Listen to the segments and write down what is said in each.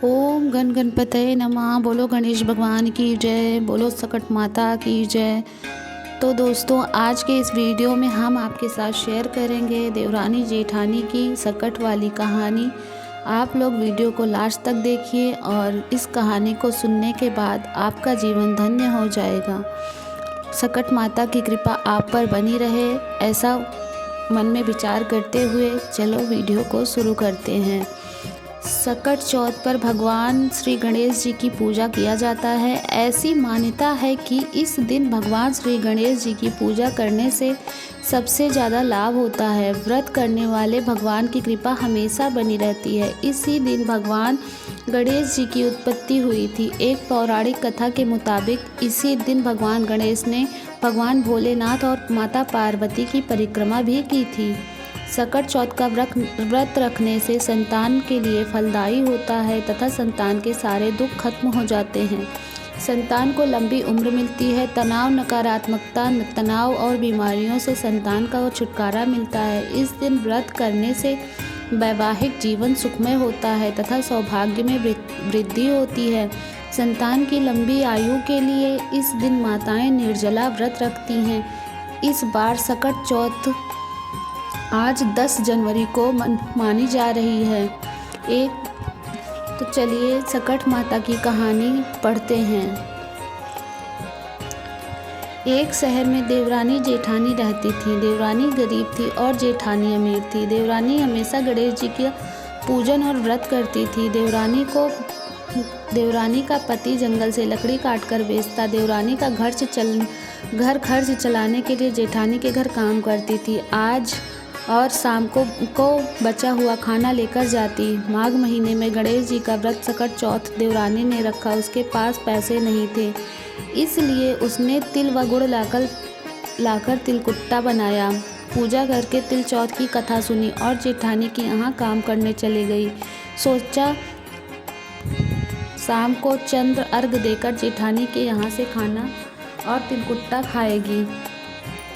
ओम गण गणपतये नमः। बोलो गणेश भगवान की जय, बोलो सकट माता की जय। तो दोस्तों, आज के इस वीडियो में हम आपके साथ शेयर करेंगे देवरानी जेठानी की सकट वाली कहानी। आप लोग वीडियो को लास्ट तक देखिए और इस कहानी को सुनने के बाद आपका जीवन धन्य हो जाएगा। सकट माता की कृपा आप पर बनी रहे, ऐसा मन में विचार करते हुए चलो वीडियो को शुरू करते हैं। सकट चौथ पर भगवान श्री गणेश जी की पूजा किया जाता है। ऐसी मान्यता है कि इस दिन भगवान श्री गणेश जी की पूजा करने से सबसे ज़्यादा लाभ होता है। व्रत करने वाले भगवान की कृपा हमेशा बनी रहती है। इसी दिन भगवान गणेश जी की उत्पत्ति हुई थी। एक पौराणिक कथा के मुताबिक इसी दिन भगवान गणेश ने भगवान भोलेनाथ और माता पार्वती की परिक्रमा भी की थी। सकट चौथ का व्रत रखने से संतान के लिए फलदायी होता है तथा संतान के सारे दुख खत्म हो जाते हैं। संतान को लंबी उम्र मिलती है। तनाव, नकारात्मकता, तनाव और बीमारियों से संतान का छुटकारा मिलता है। इस दिन व्रत करने से वैवाहिक जीवन सुखमय होता है तथा सौभाग्य में वृद्धि होती है। संतान की लंबी आयु के लिए इस दिन माताएं निर्जला व्रत रखती हैं। इस बार सकट चौथ आज 10 जनवरी को मानी जा रही है। तो चलिए सकट माता की कहानी पढ़ते हैं। एक शहर में देवरानी जेठानी रहती थी। देवरानी गरीब थी और जेठानी अमीर थी। देवरानी हमेशा गणेश जी का पूजन और व्रत करती थी। देवरानी का पति जंगल से लकड़ी काटकर बेचता। देवरानी का घर खर्च चलाने के लिए जेठानी के घर काम करती थी। आज और शाम को बचा हुआ खाना लेकर जाती। माघ महीने में गणेश जी का व्रत सकट चौथ देवरानी ने रखा। उसके पास पैसे नहीं थे, इसलिए उसने तिल व गुड़ लाकर तिलकुट्टा बनाया। पूजा करके तिल चौथ की कथा सुनी और जेठानी के यहाँ काम करने चली गई। सोचा शाम को चंद्र अर्घ देकर जेठानी के यहाँ से खाना और तिलकुट्टा खाएगी।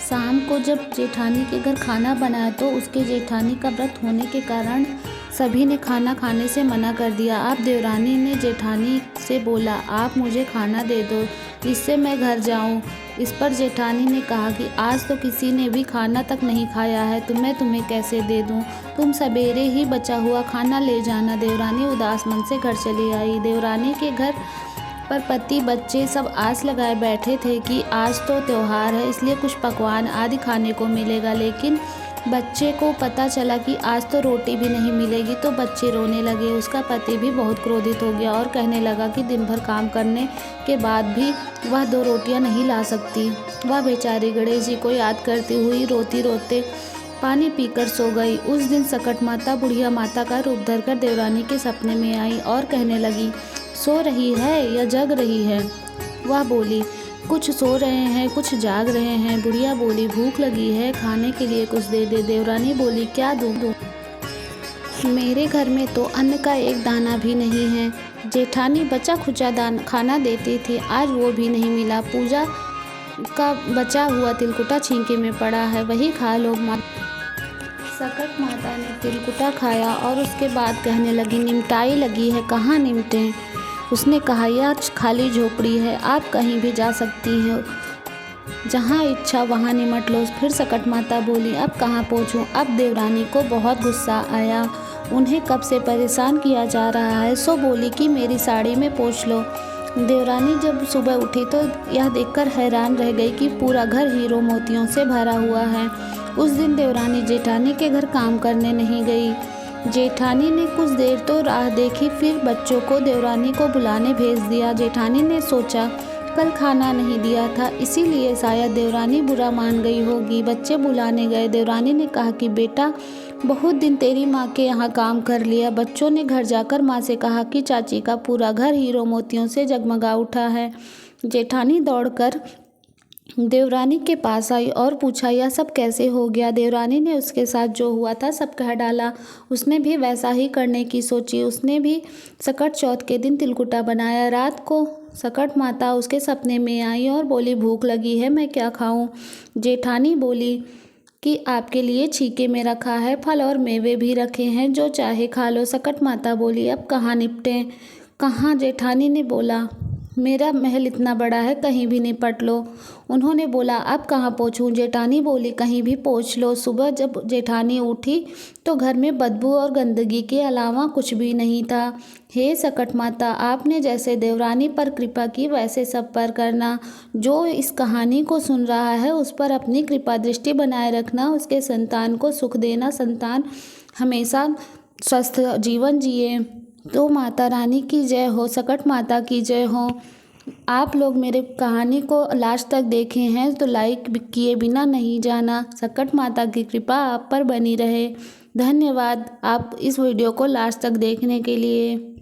शाम को जब जेठानी के घर खाना बनाया तो उसके जेठानी का व्रत होने के कारण सभी ने खाना खाने से मना कर दिया। अब देवरानी ने जेठानी से बोला, आप मुझे खाना दे दो, इससे मैं घर जाऊं। इस पर जेठानी ने कहा कि आज तो किसी ने भी खाना तक नहीं खाया है, तो मैं तुम्हें कैसे दे दूं? तुम सवेरे ही बचा हुआ खाना ले जाना। देवरानी उदास मन से घर चली आई। देवरानी के घर पर पति बच्चे सब आस लगाए बैठे थे कि आज तो त्योहार है, इसलिए कुछ पकवान आदि खाने को मिलेगा। लेकिन बच्चे को पता चला कि आज तो रोटी भी नहीं मिलेगी, तो बच्चे रोने लगे। उसका पति भी बहुत क्रोधित हो गया और कहने लगा कि दिन भर काम करने के बाद भी वह 2 रोटियां नहीं ला सकती। वह बेचारी गणेश जी को याद करती हुई रोती रोते पानी पीकर सो गई। उस दिन सकट माता बुढ़िया माता का रूप धरकर देवरानी के सपने में आई और कहने लगी, सो रही है या जग रही है? वह बोली, कुछ सो रहे हैं, कुछ जाग रहे हैं। बुढ़िया बोली, भूख लगी है, खाने के लिए कुछ दे दे। देवरानी बोली, क्या दूँ? मेरे घर में तो अन्न का एक दाना भी नहीं है। जेठानी बचा खुचा खाना देती थी, आज वो भी नहीं मिला। पूजा का बचा हुआ तिलकुटा छींके में पड़ा है, वही खा लो। सकट माता ने तिलकुटा खाया और उसके बाद कहने लगी, निमटाई लगी है, कहाँ निमटें? उसने कहा, यह खाली झोपड़ी है, आप कहीं भी जा सकती हो, जहाँ इच्छा वहाँ निमट लो। फिर सकट माता बोली, अब कहाँ पहुँचूँ? अब देवरानी को बहुत गुस्सा आया। उन्हें कब से परेशान किया जा रहा है, सो बोली कि मेरी साड़ी में पोंछ लो। देवरानी जब सुबह उठी तो यह देखकर हैरान रह गई कि पूरा घर हीरो मोतियों से भरा हुआ है। उस दिन देवरानी जेठानी के घर काम करने नहीं गई। जेठानी ने कुछ देर तो राह देखी, फिर बच्चों को देवरानी को बुलाने भेज दिया। जेठानी ने सोचा कल खाना नहीं दिया था, इसीलिए शायद देवरानी बुरा मान गई होगी। बच्चे बुलाने गए। देवरानी ने कहा कि बेटा, बहुत दिन तेरी माँ के यहाँ काम कर लिया। बच्चों ने घर जाकर माँ से कहा कि चाची का पूरा घर हीरो मोतियों से जगमगा उठा है। जेठानी दौड़कर देवरानी के पास आई और पूछा, यह सब कैसे हो गया? देवरानी ने उसके साथ जो हुआ था सब कह डाला। उसने भी वैसा ही करने की सोची। उसने भी सकट चौथ के दिन तिलकुटा बनाया। रात को सकट माता उसके सपने में आई और बोली, भूख लगी है, मैं क्या खाऊं? जेठानी बोली कि आपके लिए छीके में रखा है फल और मेवे भी रखे हैं, जो चाहे खा लो। सकट माता बोली, अब कहाँ निपटें? कहाँ? जेठानी ने बोला, मेरा महल इतना बड़ा है, कहीं भी निपट लो। उन्होंने बोला, अब कहाँ पोंछूं? जेठानी बोली, कहीं भी पोंछ लो। सुबह जब जेठानी उठी तो घर में बदबू और गंदगी के अलावा कुछ भी नहीं था। हे सकट माता, आपने जैसे देवरानी पर कृपा की वैसे सब पर करना। जो इस कहानी को सुन रहा है उस पर अपनी कृपा दृष्टि बनाए रखना, उसके संतान को सुख देना, संतान हमेशा स्वस्थ जीवन जिए। तो माता रानी की जय हो, सकट माता की जय हो। आप लोग मेरे कहानी को लास्ट तक देखे हैं तो लाइक किए बिना नहीं जाना। सकट माता की कृपा आप पर बनी रहे। धन्यवाद आप इस वीडियो को लास्ट तक देखने के लिए।